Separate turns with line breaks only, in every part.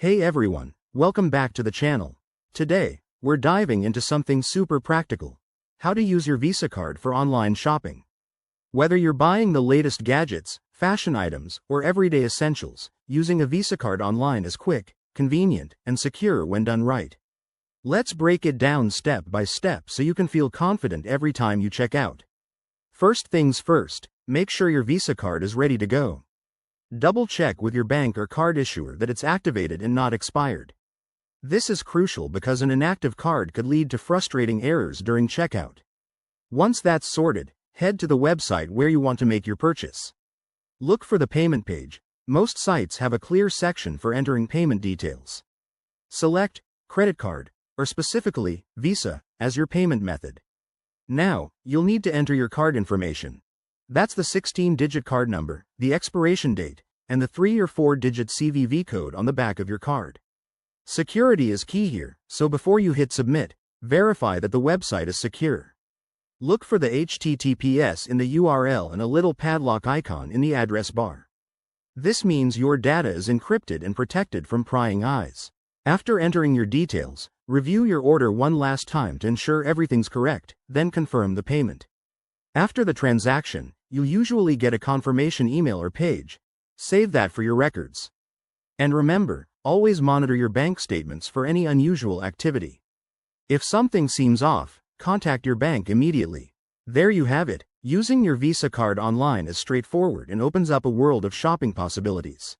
Hey everyone, welcome back to the channel. Today, we're diving into something super practical. How to use your Visa card for online shopping. Whether you're buying the latest gadgets, fashion items, or everyday essentials, using a Visa card online is quick, convenient, and secure when done right. Let's break it down step by step so you can feel confident every time you check out. First things first, make sure your Visa card is ready to go. Double-check with your bank or card issuer that it's activated and not expired. This is crucial because an inactive card could lead to frustrating errors during checkout. Once that's sorted, head to the website where you want to make your purchase. Look for the payment page. Most sites have a clear section for entering payment details. Select credit card, or specifically, Visa, as your payment method. Now, you'll need to enter your card information. That's the 16-digit card number, the expiration date, and the 3 or 4-digit CVV code on the back of your card. Security is key here, so before you hit submit, verify that the website is secure. Look for the HTTPS in the URL and a little padlock icon in the address bar. This means your data is encrypted and protected from prying eyes. After entering your details, review your order one last time to ensure everything's correct, then confirm the payment. After the transaction, you'll usually get a confirmation email or page. Save that for your records. And remember, always monitor your bank statements for any unusual activity. If something seems off, contact your bank immediately. There you have it. Using your Visa card online is straightforward and opens up a world of shopping possibilities.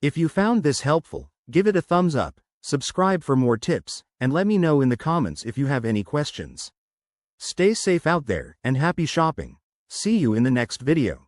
If you found this helpful, give it a thumbs up, subscribe for more tips, and let me know in the comments if you have any questions. Stay safe out there, and happy shopping. See you in the next video.